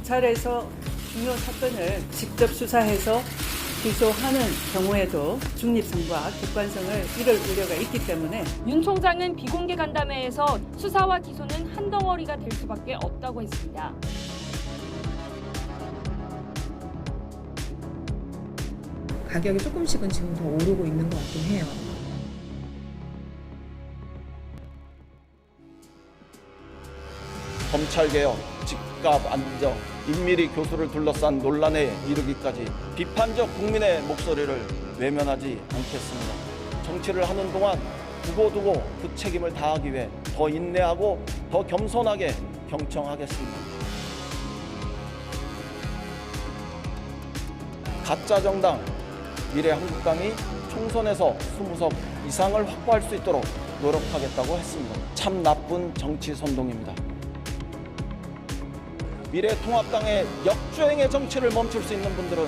검찰에서 중요 사건을 직접 수사해서 기소하는 경우에도 중립성과 객관성을 잃을 우려가 있기 때문에 윤 총장은 비공개 간담회에서 수사와 기소는 한 덩어리가 될 수밖에 없다고 했습니다. 가격이 조금씩은 지금 더 오르고 있는 것 같긴 해요. 검찰개혁, 집값 안정, 임미리 교수를 둘러싼 논란에 이르기까지 비판적 국민의 목소리를 외면하지 않겠습니다. 정치를 하는 동안 두고두고 그 책임을 다하기 위해 더 인내하고 더 겸손하게 경청하겠습니다. 가짜 정당 미래한국당이 총선에서 20석 이상을 확보할 수 있도록 노력하겠다고 했습니다. 참 나쁜 정치 선동입니다. 미래통합당의 역주행의 정치를 멈출 수 있는 분들은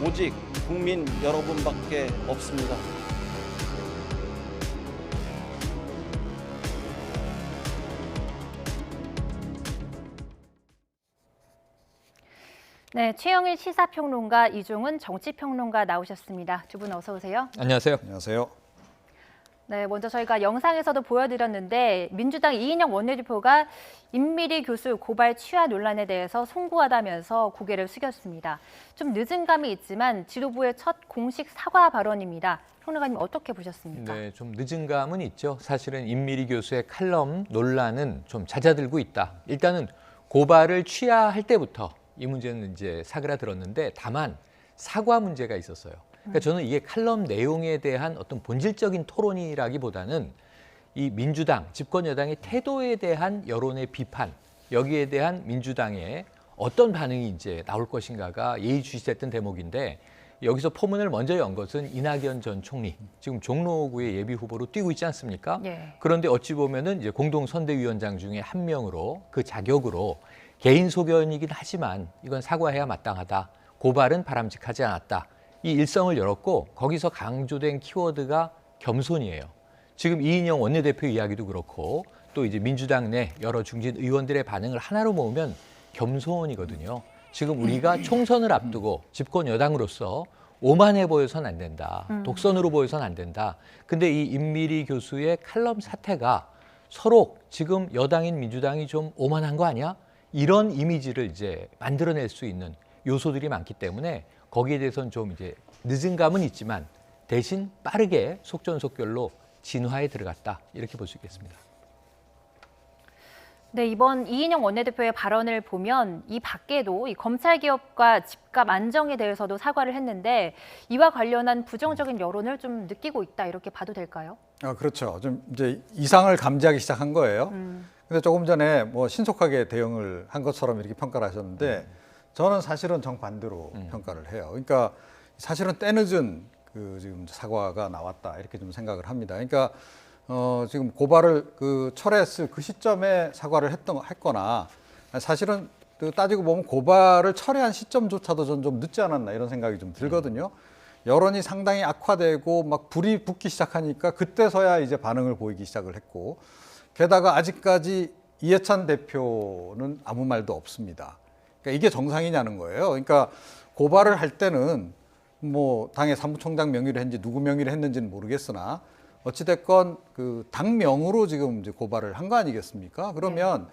오직 국민 여러분밖에 없습니다. 네, 최영일 시사평론가, 이종훈 정치평론가 나오셨습니다. 두 분 어서 오세요. 안녕하세요. 안녕하세요. 네, 먼저 저희가 영상에서도 보여드렸는데 민주당 이인영 원내대표가 임미리 교수 고발 취하 논란에 대해서 송구하다면서 고개를 숙였습니다. 좀 늦은 감이 있지만 지도부의 첫 공식 사과 발언입니다. 평론가님 어떻게 보셨습니까? 네, 좀 늦은 감은 있죠. 사실은 임미리 교수의 칼럼 논란은 좀 잦아들고 있다. 일단은 고발을 취하할 때부터 이 문제는 이제 사그라들었는데 다만 사과 문제가 있었어요. 그러니까 저는 이게 칼럼 내용에 대한 어떤 본질적인 토론이라기보다는 이 민주당, 집권 여당의 태도에 대한 여론의 비판, 여기에 대한 민주당의 어떤 반응이 이제 나올 것인가가 예의주시했던 대목인데 여기서 포문을 먼저 연 것은 이낙연 전 총리, 지금 종로구의 예비 후보로 뛰고 있지 않습니까? 예. 그런데 어찌 보면은 이제 공동선대위원장 중에 한 명으로 그 자격으로 개인 소견이긴 하지만 이건 사과해야 마땅하다. 고발은 바람직하지 않았다. 이 일성을 열었고 거기서 강조된 키워드가 겸손이에요. 지금 이인영 원내대표 이야기도 그렇고 또 이제 민주당 내 여러 중진 의원들의 반응을 하나로 모으면 겸손이거든요. 지금 우리가 총선을 앞두고 집권 여당으로서 오만해 보여서는 안 된다. 독선으로 보여서는 안 된다. 근데 이 임미리 교수의 칼럼 사태가 서로 지금 여당인 민주당이 좀 오만한 거 아니야? 이런 이미지를 이제 만들어낼 수 있는 요소들이 많기 때문에 거기에 대해서는 좀 이제 늦은 감은 있지만 대신 빠르게 속전속결로 진화에 들어갔다. 이렇게 볼 수 있겠습니다. 네, 이번 이인영 원내대표의 발언을 보면 이 밖에도 이 검찰개혁과 집값 안정에 대해서도 사과를 했는데 이와 관련한 부정적인 여론을 좀 느끼고 있다 이렇게 봐도 될까요? 그렇죠. 좀 이제 이상을 감지하기 시작한 거예요. 근데 조금 전에 뭐 신속하게 대응을 한 것처럼 이렇게 평가를 하셨는데 저는 사실은 정반대로 평가를 해요. 그러니까 사실은 때늦은 그 지금 사과가 나왔다 이렇게 좀 생각을 합니다. 그러니까 지금 고발을 철회했을 그 시점에 사과를 했거나 사실은 따지고 보면 고발을 철회한 시점조차도 전 좀 늦지 않았나 이런 생각이 좀 들거든요. 여론이 상당히 악화되고 막 불이 붙기 시작하니까 그때서야 이제 반응을 보이기 시작을 했고 게다가 아직까지 이해찬 대표는 아무 말도 없습니다. 그러니까 이게 정상이냐는 거예요. 그러니까 고발을 할 때는 뭐 당의 사무총장 명의로 했는지 누구 명의로 했는지는 모르겠으나 어찌됐건 그 당명으로 지금 이제 고발을 한 거 아니겠습니까? 그러면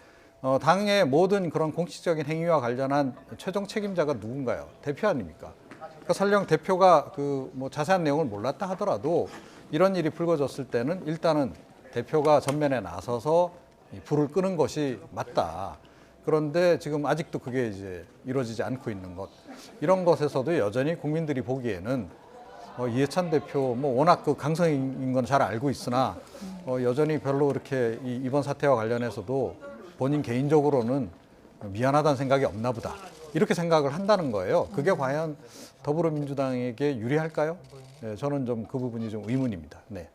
당의 모든 그런 공식적인 행위와 관련한 최종 책임자가 누군가요? 대표 아닙니까? 그러니까 설령 대표가 그 뭐 자세한 내용을 몰랐다 하더라도 이런 일이 불거졌을 때는 일단은 대표가 전면에 나서서 불을 끄는 것이 맞다. 그런데 지금 아직도 그게 이제 이루어지지 않고 있는 것. 이런 것에서도 여전히 국민들이 보기에는 이해찬 대표 뭐 워낙 그 강성인 건 잘 알고 있으나 여전히 별로 그렇게 이번 사태와 관련해서도 본인 개인적으로는 미안하다는 생각이 없나 보다. 이렇게 생각을 한다는 거예요. 그게 과연 더불어민주당에게 유리할까요? 네, 저는 좀 그 부분이 좀 의문입니다. 네.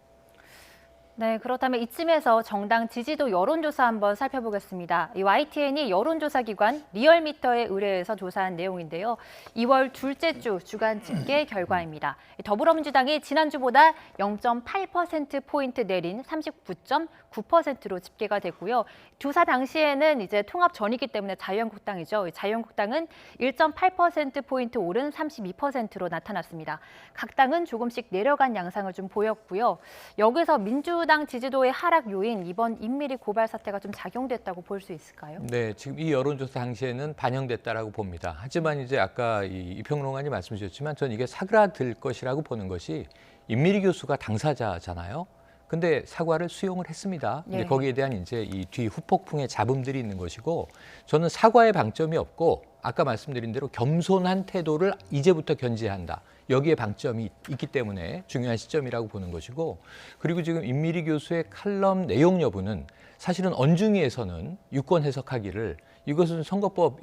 네, 그렇다면 이쯤에서 정당 지지도 여론조사 한번 살펴보겠습니다. 이 YTN이 여론조사 기관 리얼미터에 의뢰해서 조사한 내용인데요. 2월 둘째 주 주간 집계 결과입니다. 더불어민주당이 지난주보다 0.8%포인트 내린 39.9%로 집계가 됐고요. 조사 당시에는 이제 통합 전이기 때문에 자유한국당이죠. 자유한국당은 1.8%포인트 오른 32%로 나타났습니다. 각 당은 조금씩 내려간 양상을 좀 보였고요. 여기서 민주당 지지도의 하락 요인, 이번 인미리 고발 사태가 좀 작용됐다고 볼 수 있을까요? 네, 지금 이 여론조사 당시에는 반영됐다라고 봅니다. 하지만 이제 아까 이 평론가님 말씀 주셨지만 저는 이게 사그라들 것이라고 보는 것이 임미리 교수가 당사자잖아요. 근데 사과를 수용을 했습니다. 근데 예. 거기에 대한 이제 이 뒤 후폭풍의 잡음들이 있는 것이고, 저는 사과에 방점이 없고 아까 말씀드린 대로 겸손한 태도를 이제부터 견지한다. 여기에 방점이 있기 때문에 중요한 시점이라고 보는 것이고, 그리고 지금 임미리 교수의 칼럼 내용 여부는 사실은 언중위에서는 유권 해석하기를 이것은 선거법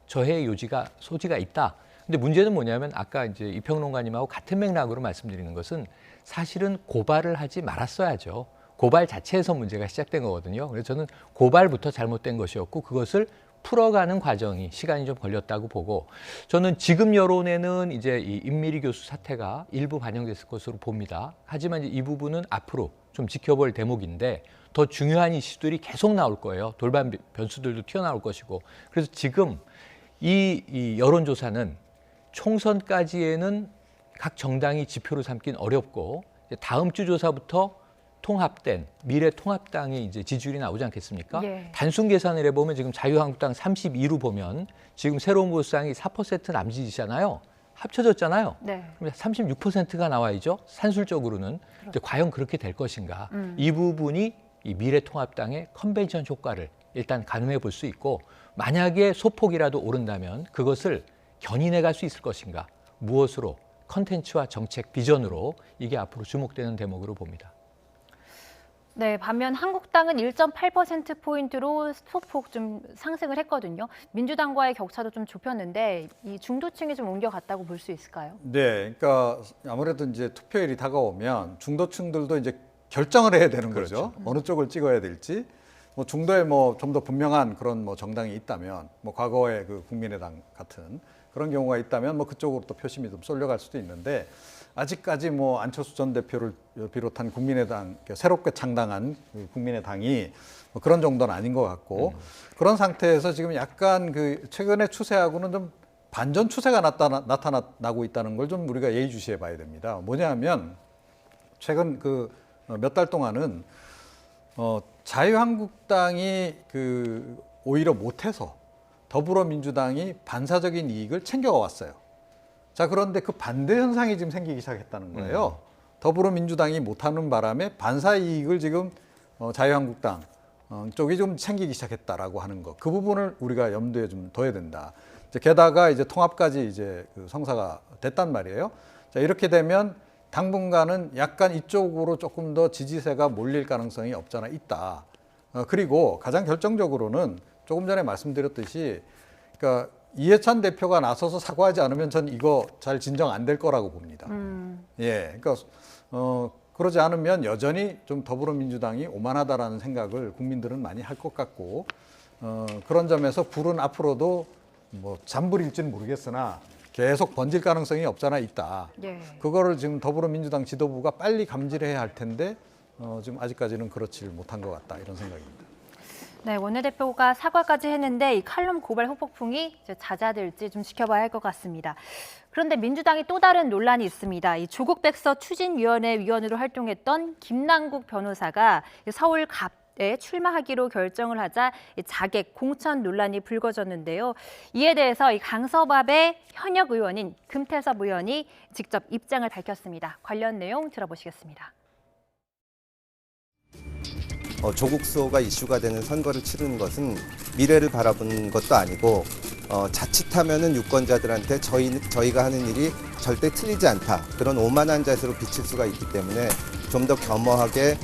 저해 소지가 있다. 근데 문제는 뭐냐면 아까 이제 이 평론가님하고 같은 맥락으로 말씀드리는 것은 사실은 고발을 하지 말았어야죠. 고발 자체에서 문제가 시작된 거거든요. 그래서 저는 고발부터 잘못된 것이었고 그것을 풀어가는 과정이 시간이 좀 걸렸다고 보고, 저는 지금 여론에는 이제 이 임미리 교수 사태가 일부 반영됐을 것으로 봅니다. 하지만 이제 이 부분은 앞으로 좀 지켜볼 대목인데 더 중요한 이슈들이 계속 나올 거예요. 돌발 변수들도 튀어나올 것이고, 그래서 지금 이 여론조사는 총선까지에는 각 정당이 지표로 삼긴 어렵고 다음 주 조사부터 통합된 미래통합당의 이제 지지율이 나오지 않겠습니까? 예. 단순 계산을 해보면 지금 자유한국당 32로 보면 지금 새로운 보수당이 4% 남짓이잖아요. 합쳐졌잖아요. 네. 그럼 36%가 나와야죠. 산술적으로는. 근데 과연 그렇게 될 것인가? 이 부분이 이 미래통합당의 컨벤션 효과를 일단 가늠해 볼 수 있고, 만약에 소폭이라도 오른다면 그것을 견인해 갈 수 있을 것인가? 무엇으로? 컨텐츠와 정책, 비전으로 이게 앞으로 주목되는 대목으로 봅니다. 네, 반면 한국당은 1.8%포인트로 소폭 좀 상승을 했거든요. 민주당과의 격차도 좀 좁혔는데 이 중도층이 좀 옮겨갔다고 볼 수 있을까요? 네, 그러니까 아무래도 이제 투표일이 다가오면 중도층들도 이제 결정을 해야 되는 거죠. 어느 쪽을 찍어야 될지. 뭐 중도에 뭐 좀 더 분명한 그런 뭐 정당이 있다면, 뭐 과거의 그 국민의당 같은 그런 경우가 있다면 뭐 그쪽으로 또 표심이 좀 쏠려갈 수도 있는데, 아직까지 뭐 안철수 전 대표를 비롯한 국민의당, 새롭게 창당한 국민의당이 뭐 그런 정도는 아닌 것 같고, 그런 상태에서 지금 약간 그 최근의 추세하고는 좀 반전 추세가 나타나고 있다는 걸 좀 우리가 예의주시해 봐야 됩니다. 뭐냐면 최근 그 몇 달 동안은 자유한국당이 그 오히려 못해서 더불어민주당이 반사적인 이익을 챙겨가 왔어요. 자, 그런데 그 반대 현상이 지금 생기기 시작했다는 거예요. 더불어민주당이 못하는 바람에 반사 이익을 지금 자유한국당 쪽이 좀 챙기기 시작했다라고 하는 거. 그 부분을 우리가 염두에 좀 둬야 된다. 이제 게다가 이제 통합까지 이제 그 성사가 됐단 말이에요. 자, 이렇게 되면 당분간은 약간 이쪽으로 조금 더 지지세가 몰릴 가능성이 없잖아 있다. 그리고 가장 결정적으로는 조금 전에 말씀드렸듯이, 그러니까 이해찬 대표가 나서서 사과하지 않으면 전 이거 잘 진정 안 될 거라고 봅니다. 예, 그러니까 그러지 않으면 여전히 좀 더불어민주당이 오만하다라는 생각을 국민들은 많이 할 것 같고, 그런 점에서 불은 앞으로도 뭐 잠불일지는 모르겠으나 계속 번질 가능성이 없잖아 있다. 예. 그거를 지금 더불어민주당 지도부가 빨리 감지해야 할 텐데 지금 아직까지는 그렇지 못한 것 같다, 이런 생각입니다. 네, 원내대표가 사과까지 했는데 이 칼럼 고발 후폭풍이 이제 잦아들지 좀 지켜봐야 할 것 같습니다. 그런데 민주당이 또 다른 논란이 있습니다. 이 조국 백서 추진위원회 위원으로 활동했던 김남국 변호사가 서울 갑에 출마하기로 결정을 하자 자객 공천 논란이 불거졌는데요. 이에 대해서 이 강서갑의 현역 의원인 금태섭 의원이 직접 입장을 밝혔습니다. 관련 내용 들어보시겠습니다. 조국 수호가 이슈가 되는 선거를 치르는 것은 미래를 바라보는 것도 아니고 자칫하면은 유권자들한테 저희가 하는 일이 절대 틀리지 않다, 그런 오만한 자세로 비칠 수가 있기 때문에 좀 더 겸허하게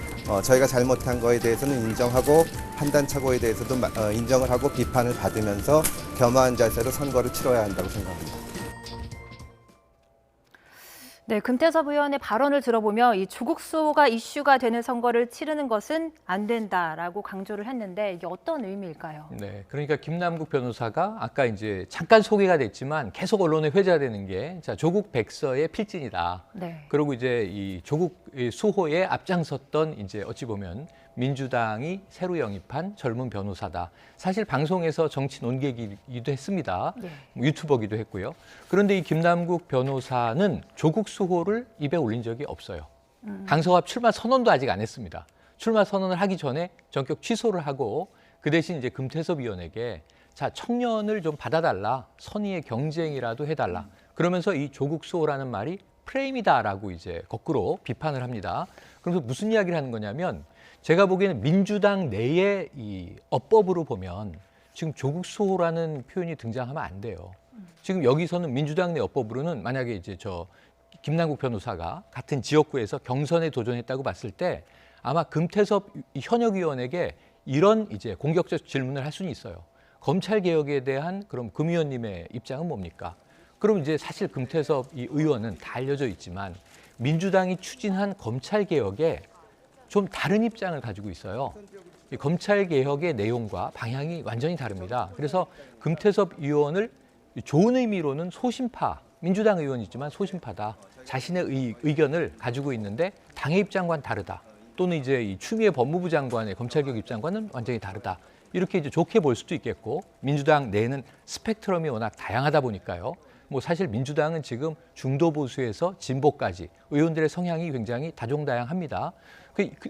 저희가 잘못한 거에 대해서는 인정하고 판단 착오에 대해서도 인정을 하고 비판을 받으면서 겸허한 자세로 선거를 치러야 한다고 생각합니다. 네, 금태섭 의원의 발언을 들어보면 이 조국 수호가 이슈가 되는 선거를 치르는 것은 안 된다라고 강조를 했는데 이게 어떤 의미일까요? 네, 그러니까 김남국 변호사가 아까 이제 잠깐 소개가 됐지만 계속 언론에 회자되는 게 자, 조국 백서의 필진이다. 네. 그리고 이제 이 조국 수호에 앞장섰던 이제 어찌 보면 민주당이 새로 영입한 젊은 변호사다. 사실 방송에서 정치 논객이기도 했습니다. 네. 유튜버기도 했고요. 그런데 이 김남국 변호사는 조국 수호를 입에 올린 적이 없어요. 강서갑 출마 선언도 아직 안 했습니다. 출마 선언을 하기 전에 전격 취소를 하고 그 대신 이제 금태섭 의원에게 자, 청년을 좀 받아달라. 선의의 경쟁이라도 해달라. 그러면서 이 조국 수호라는 말이 프레임이다라고 이제 거꾸로 비판을 합니다. 그래서 무슨 이야기를 하는 거냐면 제가 보기에는 민주당 내의 이 어법으로 보면 지금 조국 수호라는 표현이 등장하면 안 돼요. 지금 여기서는 민주당 내 어법으로는 만약에 이제 저 김남국 변호사가 같은 지역구에서 경선에 도전했다고 봤을 때 아마 금태섭 현역 의원에게 이런 이제 공격적 질문을 할 수는 있어요. 검찰 개혁에 대한 그럼 금 의원님의 입장은 뭡니까? 그럼 이제 사실 금태섭 이 의원은 다 알려져 있지만 민주당이 추진한 검찰 개혁에 좀 다른 입장을 가지고 있어요. 이 검찰 개혁의 내용과 방향이 완전히 다릅니다. 그래서 금태섭 의원을 좋은 의미로는 소심파, 민주당 의원이지만 소심파다. 자신의 의견을 가지고 있는데 당의 입장과는 다르다. 또는 이제 이 추미애 법무부 장관의 검찰 개혁 입장과는 완전히 다르다. 이렇게 이제 좋게 볼 수도 있겠고 민주당 내에는 스펙트럼이 워낙 다양하다 보니까요. 뭐 사실 민주당은 지금 중도 보수에서 진보까지 의원들의 성향이 굉장히 다종다양합니다.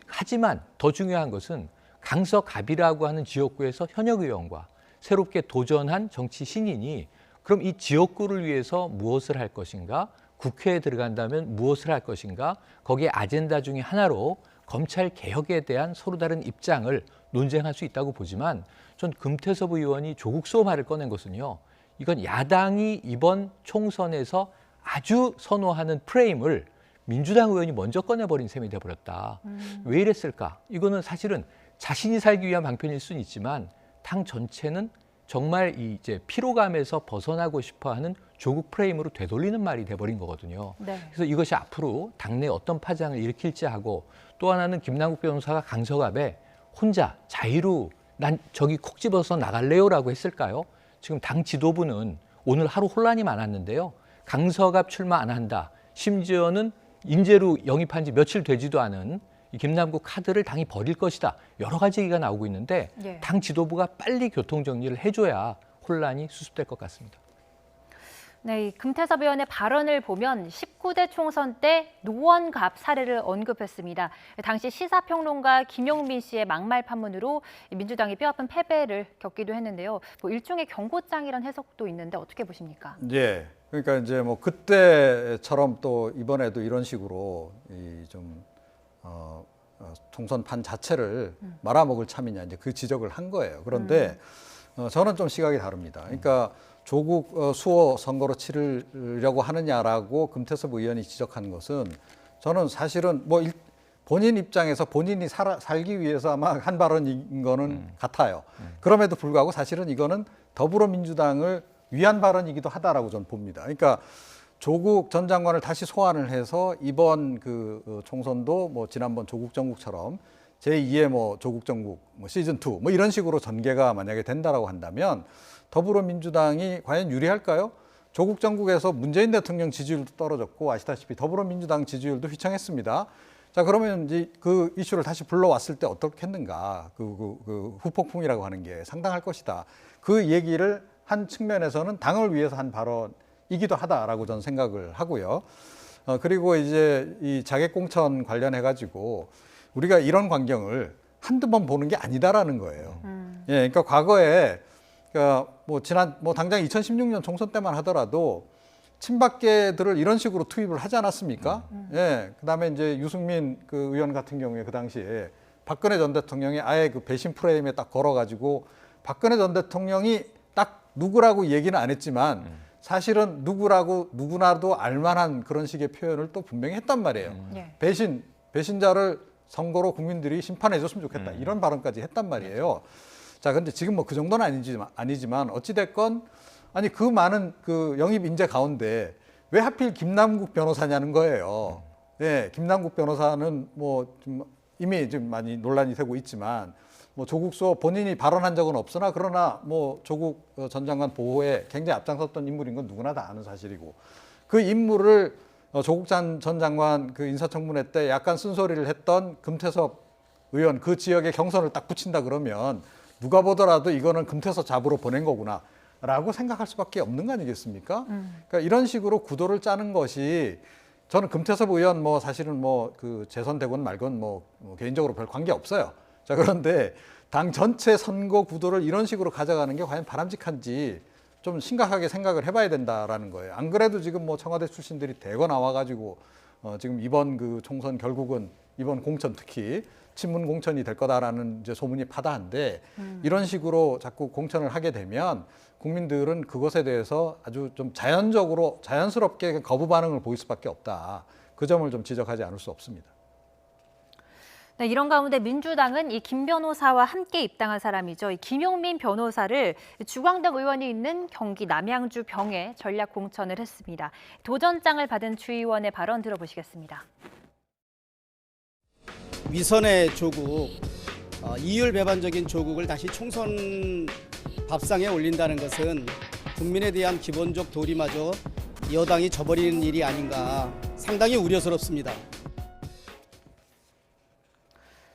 하지만 더 중요한 것은 강서갑이라고 하는 지역구에서 현역 의원과 새롭게 도전한 정치 신인이 그럼 이 지역구를 위해서 무엇을 할 것인가? 국회에 들어간다면 무엇을 할 것인가? 거기에 아젠다 중에 하나로 검찰 개혁에 대한 서로 다른 입장을 논쟁할 수 있다고 보지만 전 금태섭 의원이 조국 수호 말을 꺼낸 것은요. 이건 야당이 이번 총선에서 아주 선호하는 프레임을 민주당 의원이 먼저 꺼내버린 셈이 돼버렸다. 왜 이랬을까? 이거는 사실은 자신이 살기 위한 방편일 수는 있지만 당 전체는 정말 이제 피로감에서 벗어나고 싶어하는 조국 프레임으로 되돌리는 말이 돼버린 거거든요. 네. 그래서 이것이 앞으로 당내 어떤 파장을 일으킬지 하고 또 하나는 김남국 변호사가 강서갑에 혼자 자유로 난 저기 콕 집어서 나갈래요라고 했을까요? 지금 당 지도부는 오늘 하루 혼란이 많았는데요. 강서갑 출마 안 한다. 심지어는 인재로 영입한 지 며칠 되지도 않은 이 김남국 카드를 당이 버릴 것이다. 여러 가지 얘기가 나오고 있는데 예. 당 지도부가 빨리 교통정리를 해줘야 혼란이 수습될 것 같습니다. 네, 이 금태섭 의원의 발언을 보면 19대 총선 때 노원갑 사례를 언급했습니다. 당시 시사평론가 김용민 씨의 막말 판문으로 민주당이 뼈아픈 패배를 겪기도 했는데요. 뭐 일종의 경고장이라는 해석도 있는데 어떻게 보십니까? 예. 그러니까 이제 뭐 그때처럼 또 이번에도 이런 식으로 좀 총선판 자체를 말아먹을 참이냐 이제 그 지적을 한 거예요. 그런데 저는 좀 시각이 다릅니다. 그러니까 조국 수호 선거로 치르려고 하느냐라고 금태섭 의원이 지적한 것은 저는 사실은 뭐 본인 입장에서 본인이 살기 위해서 아마 한 발언인 거는 같아요. 그럼에도 불구하고 사실은 이거는 더불어민주당을 위한 발언이기도 하다라고 저는 봅니다. 그러니까 조국 전 장관을 다시 소환을 해서 이번 그 총선도 뭐 지난번 조국 정국처럼 제2의 뭐 조국 정국 뭐 시즌 2 뭐 이런 식으로 전개가 만약에 된다라고 한다면 더불어민주당이 과연 유리할까요? 조국 정국에서 문재인 대통령 지지율도 떨어졌고 아시다시피 더불어민주당 지지율도 휘청했습니다. 자, 그러면 이제 그 이슈를 다시 불러왔을 때 어떻겠는가? 그 후폭풍이라고 하는 게 상당할 것이다. 그 얘기를 한 측면에서는 당을 위해서 한 발언이기도 하다라고 저는 생각을 하고요. 그리고 이제 이 자객공천 관련해 가지고 우리가 이런 광경을 한두 번 보는 게 아니다라는 거예요. 예, 그러니까 과거에 그러니까 뭐 당장 2016년 총선 때만 하더라도 친박계들을 이런 식으로 투입을 하지 않았습니까? 예, 그다음에 이제 유승민 그 의원 같은 경우에 그 당시에 박근혜 전 대통령이 아예 그 배신 프레임에 딱 걸어가지고 박근혜 전 대통령이 딱 누구라고 얘기는 안 했지만 사실은 누구라고 누구나도 알만한 그런 식의 표현을 또 분명히 했단 말이에요. 예. 배신자를 선거로 국민들이 심판해줬으면 좋겠다 이런 발언까지 했단 말이에요. 자, 근데 지금 뭐 그 정도는 아니지만 어찌 됐건 아니 그 많은 그 영입 인재 가운데 왜 하필 김남국 변호사냐는 거예요. 네, 김남국 변호사는 뭐 좀 이미 좀 많이 논란이 되고 있지만 뭐 조국 수호 본인이 발언한 적은 없으나 그러나 뭐 조국 전 장관 보호에 굉장히 앞장섰던 인물인 건 누구나 다 아는 사실이고 그 인물을 조국 전 장관 그 인사청문회 때 약간 쓴소리를 했던 금태섭 의원 그 지역에 경선을 딱 붙인다 그러면 누가 보더라도 이거는 금태섭 잡으러 보낸 거구나 라고 생각할 수밖에 없는 거 아니겠습니까? 그러니까 이런 식으로 구도를 짜는 것이 저는 금태섭 의원 뭐 사실은 뭐 그 재선되건 말건 뭐 개인적으로 별 관계 없어요. 자, 그런데 당 전체 선거 구도를 이런 식으로 가져가는 게 과연 바람직한지 좀 심각하게 생각을 해봐야 된다라는 거예요. 안 그래도 지금 뭐 청와대 출신들이 대거 나와가지고 지금 이번 그 총선 결국은 이번 공천 특히 친문 공천이 될 거다라는 이제 소문이 파다한데 이런 식으로 자꾸 공천을 하게 되면 국민들은 그것에 대해서 아주 좀 자연스럽게 거부 반응을 보일 수밖에 없다. 그 점을 좀 지적하지 않을 수 없습니다. 네, 이런 가운데 민주당은 이 김 변호사와 함께 입당한 사람이죠. 이 김용민 변호사를 주광덕 의원이 있는 경기 남양주 병에 전략 공천을 했습니다. 도전장을 받은 주의원의 발언 들어보시겠습니다. 위선의 조국, 이율 배반적인 조국을 다시 총선 밥상에 올린다는 것은 국민에 대한 기본적 도리마저 여당이 저버리는 일이 아닌가 상당히 우려스럽습니다.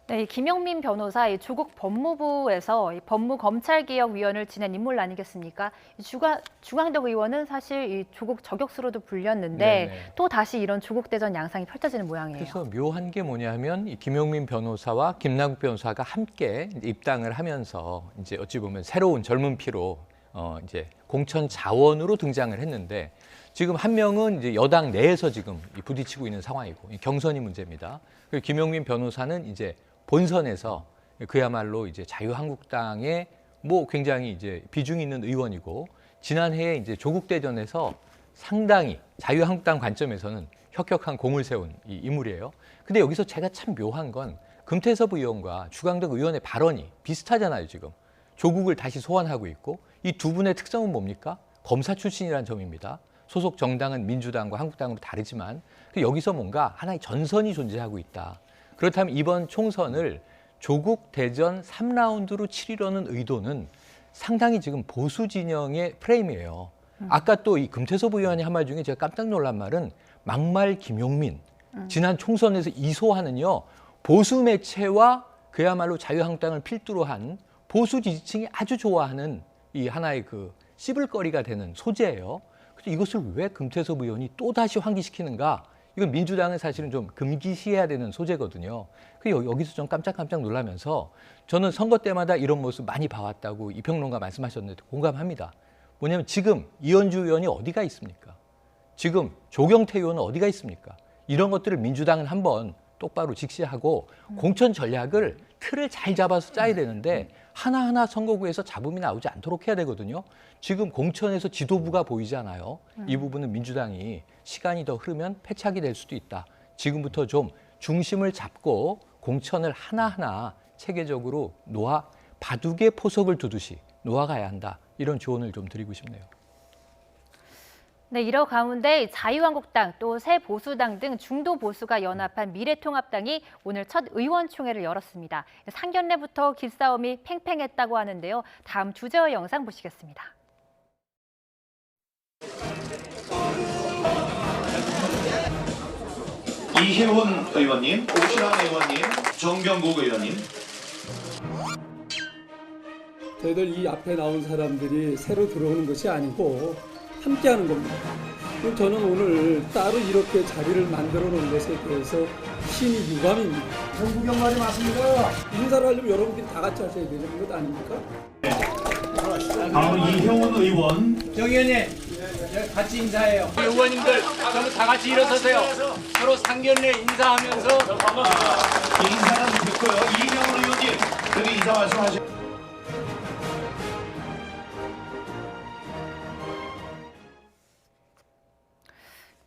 네, 김용민 변호사, 이 조국 법무부에서 이 법무검찰개혁위원을 지낸 인물 아니겠습니까? 주광덕 의원은 사실 이 조국 저격수로도 불렸는데 네네. 또 다시 이런 조국 대전 양상이 펼쳐지는 모양이에요. 그래서 묘한 게 뭐냐면 이 김용민 변호사와 김남국 변호사가 함께 이제 입당을 하면서 이제 어찌 보면 새로운 젊은 피로 이제 공천 자원으로 등장을 했는데 지금 한 명은 이제 여당 내에서 지금 부딪히고 있는 상황이고 경선이 문제입니다. 그리고 김용민 변호사는 이제 본선에서 그야말로 이제 자유한국당의 뭐 굉장히 이제 비중 있는 의원이고 지난해에 이제 조국 대전에서 상당히 자유한국당 관점에서는 혁혁한 공을 세운 이 인물이에요. 근데 여기서 제가 참 묘한 건 금태섭 의원과 주광덕 의원의 발언이 비슷하잖아요, 지금. 조국을 다시 소환하고 있고 이 두 분의 특성은 뭡니까? 검사 출신이라는 점입니다. 소속 정당은 민주당과 한국당으로 다르지만 여기서 뭔가 하나의 전선이 존재하고 있다. 그렇다면 이번 총선을 조국 대전 3라운드로 치르려는 의도는 상당히 지금 보수 진영의 프레임이에요. 아까 또 이 금태섭 의원이 한 말 중에 제가 깜짝 놀란 말은 막말 김용민. 지난 총선에서 이소하는요. 보수 매체와 그야말로 자유한국당을 필두로 한 보수 지지층이 아주 좋아하는 이 하나의 그 씹을거리가 되는 소재예요. 그래서 이것을 왜 금태섭 의원이 또다시 환기시키는가? 이건 민주당은 사실은 좀 금기시해야 되는 소재거든요. 여기서 좀 깜짝깜짝 놀라면서 저는 선거 때마다 이런 모습 많이 봐왔다고 이 평론가 말씀하셨는데 공감합니다. 뭐냐면 지금 이현주 의원이 어디가 있습니까? 지금 조경태 의원은 어디가 있습니까? 이런 것들을 민주당은 한번 똑바로 직시하고 공천 전략을 틀을 잘 잡아서 짜야 되는데 하나하나 선거구에서 잡음이 나오지 않도록 해야 되거든요. 지금 공천에서 지도부가 보이잖아요. 이 부분은 민주당이 시간이 더 흐르면 패착이 될 수도 있다. 지금부터 좀 중심을 잡고 공천을 하나하나 체계적으로 바둑에 포석을 두듯이 놓아가야 한다. 이런 조언을 좀 드리고 싶네요. 네, 이러 가운데 자유한국당 또 새보수당 등 중도 보수가 연합한 미래통합당이 오늘 첫 의원총회를 열었습니다. 상견례부터 기싸움이 팽팽했다고 하는데요. 다음 주제와 영상 보시겠습니다. 이혜원 의원님, 오신환 의원님, 정병국 의원님. 저희들 이 앞에 나온 사람들이 새로 들어오는 것이 아니고 함께하는 겁니다. 저는 오늘 따로 이렇게 자리를 만들어 놓은 것에 대해서 심히 유감입니다. 정국영 말이 맞습니다. 인사를 하려면 여러분들이 다 같이 하셔야 되는 것 아닙니까? 다음 이혜원 의원. 정 의원님, 같이 인사해요. 의원님들 저는 다 같이 일어서세요. 서로 상견례 인사하면서 인사는 듣고요. 이혜원 의원님, 여기 인사 말씀하세요.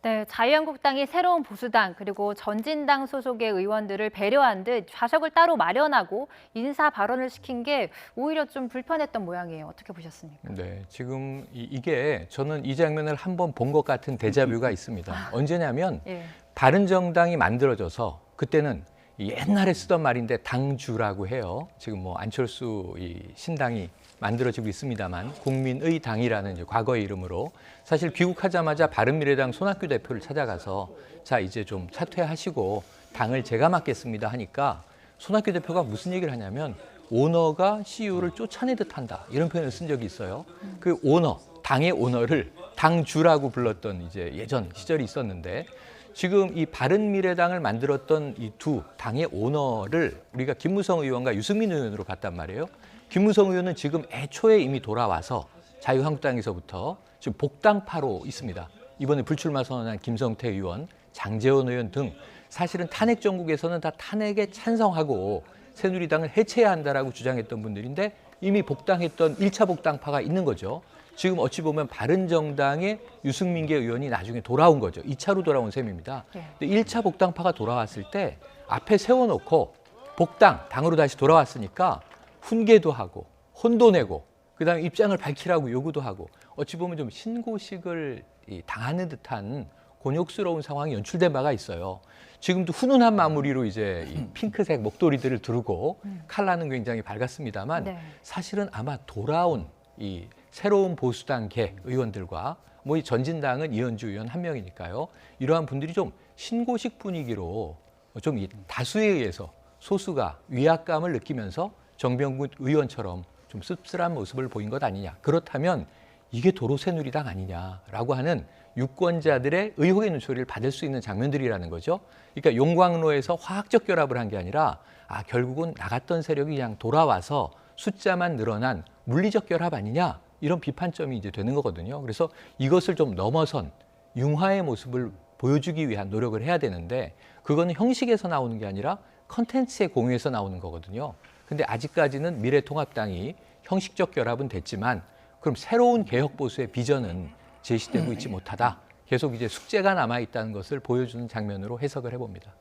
네, 자유한국당이 새로운 보수당 그리고 전진당 소속의 의원들을 배려한 듯 좌석을 따로 마련하고 인사 발언을 시킨 게 오히려 좀 불편했던 모양이에요. 어떻게 보셨습니까? 네, 지금 이게 저는 이 장면을 한번 본 것 같은 데자뷰가 있습니다. 언제냐면 예. 바른정당이 만들어져서 그때는 옛날에 쓰던 말인데 당주라고 해요. 지금 뭐 안철수 이 신당이 만들어지고 있습니다만 국민의 당이라는 이제 과거의 이름으로 사실 귀국하자마자 바른미래당 손학규 대표를 찾아가서 자 이제 좀 사퇴하시고 당을 제가 맡겠습니다 하니까 손학규 대표가 무슨 얘기를 하냐면 오너가 CEO를 쫓아내듯 한다 이런 표현을 쓴 적이 있어요. 그 오너, 당의 오너를 당주라고 불렀던 이제 예전 시절이 있었는데 지금 이 바른미래당을 만들었던 이 두 당의 오너를 우리가 김무성 의원과 유승민 의원으로 봤단 말이에요. 김무성 의원은 지금 애초에 이미 돌아와서 자유한국당에서부터 지금 복당파로 있습니다. 이번에 불출마 선언한 김성태 의원, 장제원 의원 등 사실은 탄핵 정국에서는 다 탄핵에 찬성하고 새누리당을 해체해야 한다라고 주장했던 분들인데 이미 복당했던 1차 복당파가 있는 거죠. 지금 어찌 보면 바른정당의 유승민계 의원이 나중에 돌아온 거죠. 2차로 돌아온 셈입니다. 근데 1차 복당파가 돌아왔을 때 앞에 세워놓고 복당, 당으로 다시 돌아왔으니까 훈계도 하고 혼도 내고 그다음에 입장을 밝히라고 요구도 하고 어찌 보면 좀 신고식을 당하는 듯한 곤욕스러운 상황이 연출된 바가 있어요. 지금도 훈훈한 마무리로 이제 이 핑크색 목도리들을 두르고 컬러는 굉장히 밝았습니다만 네. 사실은 아마 돌아온 이 새로운 보수당계 의원들과 뭐 이 전진당은 이현주 의원 한 명이니까요. 이러한 분들이 좀 신고식 분위기로 좀 이 다수에 의해서 소수가 위압감을 느끼면서 정병국 의원처럼 좀 씁쓸한 모습을 보인 것 아니냐. 그렇다면 이게 도로 새누리당 아니냐라고 하는 유권자들의 의혹의 눈초리를 받을 수 있는 장면들이라는 거죠. 그러니까 용광로에서 화학적 결합을 한 게 아니라 결국은 나갔던 세력이 그냥 돌아와서 숫자만 늘어난 물리적 결합 아니냐 이런 비판점이 이제 되는 거거든요. 그래서 이것을 좀 넘어선 융화의 모습을 보여주기 위한 노력을 해야 되는데 그거는 형식에서 나오는 게 아니라 컨텐츠의 공유에서 나오는 거거든요. 근데 아직까지는 미래통합당이 형식적 결합은 됐지만 그럼 새로운 개혁 보수의 비전은 제시되고 있지 못하다. 계속 이제 숙제가 남아 있다는 것을 보여주는 장면으로 해석을 해봅니다.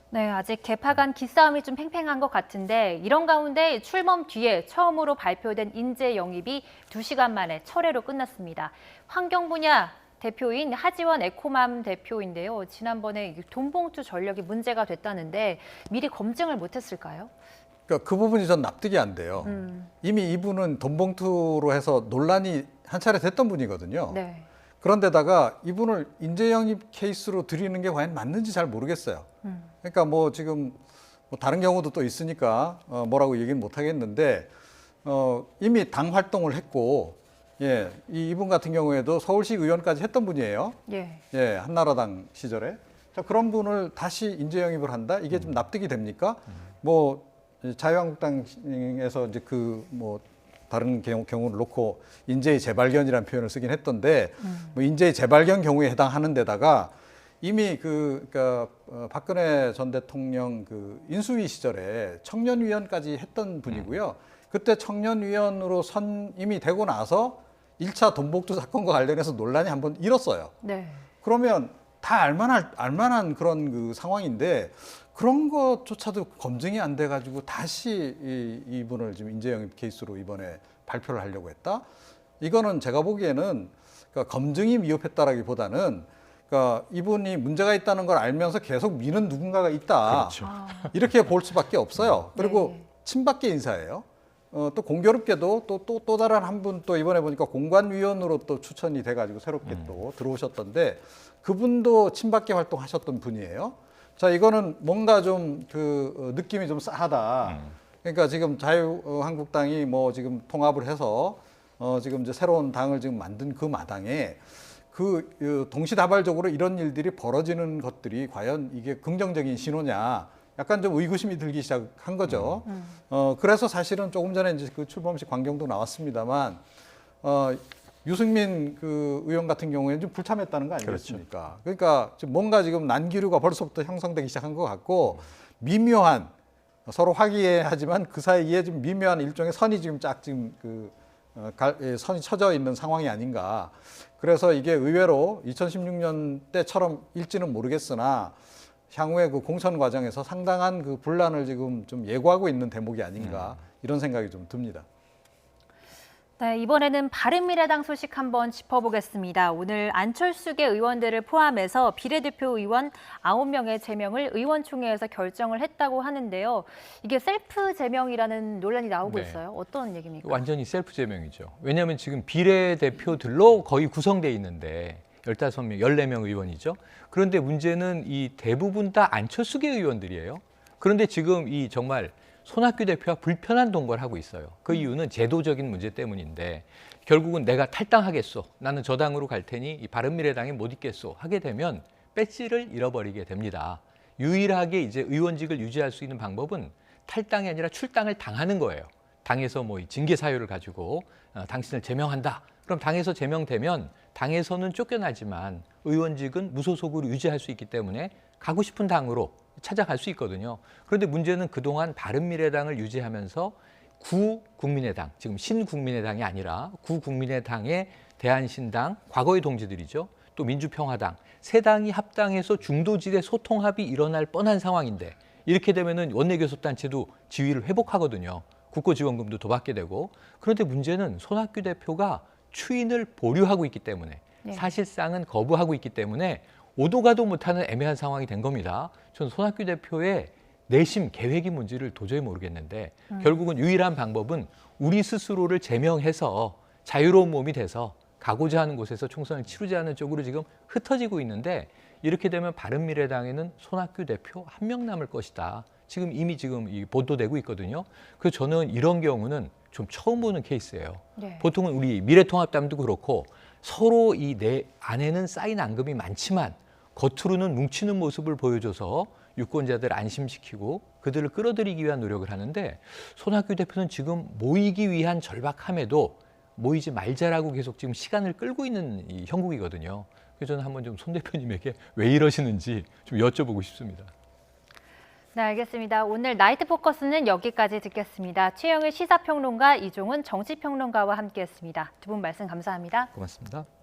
네, 아직 개파 간 기싸움이 좀 팽팽한 것 같은데 이런 가운데 출범 뒤에 처음으로 발표된 인재 영입이 2시간 만에 철회로 끝났습니다. 환경 분야 대표인 하지원 에코맘 대표인데요. 지난번에 돈봉투 전력이 문제가 됐다는데 미리 검증을 못했을까요? 그러니까 그 부분이 전 납득이 안 돼요. 이미 이분은 돈봉투로 해서 논란이 한 차례 됐던 분이거든요. 네. 그런데다가 이분을 인재 영입 케이스로 들이는 게 과연 맞는지 잘 모르겠어요. 그러니까 뭐 지금 뭐 다른 경우도 또 있으니까 뭐라고 얘기는 못 하겠는데 이미 당 활동을 했고 예, 이분 같은 경우에도 서울시 의원까지 했던 분이에요. 예. 예, 한나라당 시절에. 자, 그런 분을 다시 인재 영입을 한다? 이게 좀 납득이 됩니까? 뭐 자유한국당에서 이제 그 뭐 다른 경우를 놓고 인재의 재발견이라는 표현을 쓰긴 했던데 뭐 인재의 재발견 경우에 해당하는 데다가 이미 그러니까 박근혜 전 대통령 그 인수위 시절에 청년위원까지 했던 분이고요. 그때 청년위원으로 선임이 되고 나서 1차 돈봉투 사건과 관련해서 논란이 한번 일었어요. 네. 그러면 다 알만한 그런 그 상황인데 그런 것조차도 검증이 안 돼가지고 다시 이분을 지금 인재 영입 케이스로 이번에 발표를 하려고 했다. 이거는 제가 보기에는 그러니까 검증이 미흡했다라기보다는 그러니까 이분이 문제가 있다는 걸 알면서 계속 미는 누군가가 있다. 그렇죠. 이렇게 볼 수밖에 없어요. 그리고 네. 친박계 인사예요. 또 공교롭게도 또 다른 한 분 또 이번에 보니까 공관위원으로 또 추천이 돼가지고 새롭게 또 들어오셨던데 그분도 친박계 활동하셨던 분이에요. 자, 이거는 뭔가 좀 그 느낌이 좀 싸하다. 그러니까 지금 자유한국당이 뭐 지금 통합을 해서 지금 이제 새로운 당을 지금 만든 그 마당에 그 동시다발적으로 이런 일들이 벌어지는 것들이 과연 이게 긍정적인 신호냐. 약간 좀 의구심이 들기 시작한 거죠. 그래서 사실은 조금 전에 이제 그 출범식 광경도 나왔습니다만, 유승민 그 의원 같은 경우에는 좀 불참했다는 거 아니겠습니까? 그렇죠. 그러니까 지금 뭔가 지금 난기류가 벌써부터 형성되기 시작한 것 같고, 미묘한, 서로 화기애애하지만 그 사이에 좀 미묘한 일종의 선이 지금 쫙 지금 선이 쳐져 있는 상황이 아닌가. 그래서 이게 의외로 2016년 때처럼 일지는 모르겠으나 향후에 그 공천 과정에서 상당한 그 분란을 지금 좀 예고하고 있는 대목이 아닌가 이런 생각이 좀 듭니다. 네, 이번에는 바른미래당 소식 한번 짚어보겠습니다. 오늘 안철수계 의원들을 포함해서 비례대표 의원 9명의 제명을 의원총회에서 결정을 했다고 하는데요. 이게 셀프 제명이라는 논란이 나오고 있어요. 어떤 얘기입니까? 완전히 셀프 제명이죠. 왜냐하면 지금 비례대표들로 거의 구성돼 있는데 15명, 14명 의원이죠. 그런데 문제는 이 대부분 다 안철수계 의원들이에요. 그런데 지금 이 정말 손학규 대표와 불편한 동거를 하고 있어요. 그 이유는 제도적인 문제 때문인데 결국은 내가 탈당하겠소. 나는 저 당으로 갈 테니 이 바른미래당에 못 있겠소. 하게 되면 배지를 잃어버리게 됩니다. 유일하게 이제 의원직을 유지할 수 있는 방법은 탈당이 아니라 출당을 당하는 거예요. 당에서 뭐 징계 사유를 가지고 당신을 제명한다. 그럼 당에서 제명되면 당에서는 쫓겨나지만 의원직은 무소속으로 유지할 수 있기 때문에 가고 싶은 당으로 찾아갈 수 있거든요. 그런데 문제는 그동안 바른미래당을 유지하면서 구국민의당, 지금 신국민의당이 아니라 구국민의당의 대한신당, 과거의 동지들이죠. 또 민주평화당, 세 당이 합당해서 중도질의 소통합이 일어날 뻔한 상황인데 이렇게 되면은 원내교섭단체도 지위를 회복하거든요. 국고지원금도 더 받게 되고. 그런데 문제는 손학규 대표가 추인을 보류하고 있기 때문에 사실상은 거부하고 있기 때문에 오도 가도 못하는 애매한 상황이 된 겁니다. 저는 손학규 대표의 내심 계획이 뭔지를 도저히 모르겠는데 결국은 유일한 방법은 우리 스스로를 제명해서 자유로운 몸이 돼서 가고자 하는 곳에서 총선을 치르지 않는 쪽으로 지금 흩어지고 있는데 이렇게 되면 바른미래당에는 손학규 대표 한 명 남을 것이다. 지금 이미 지금 보도되고 있거든요. 그래서 저는 이런 경우는 좀 처음 보는 케이스예요. 보통은 우리 미래통합당도 그렇고 서로 이 내 안에는 쌓인 앙금이 많지만 겉으로는 뭉치는 모습을 보여줘서 유권자들 안심시키고 그들을 끌어들이기 위한 노력을 하는데 손학규 대표는 지금 모이기 위한 절박함에도 모이지 말자라고 계속 지금 시간을 끌고 있는 이 형국이거든요. 그래서 저는 한번 좀 손 대표님에게 왜 이러시는지 좀 여쭤보고 싶습니다. 네, 알겠습니다. 오늘 나이트 포커스는 여기까지 듣겠습니다. 최영일 시사평론가, 이종훈 정치평론가와 함께했습니다. 두 분 말씀 감사합니다. 고맙습니다.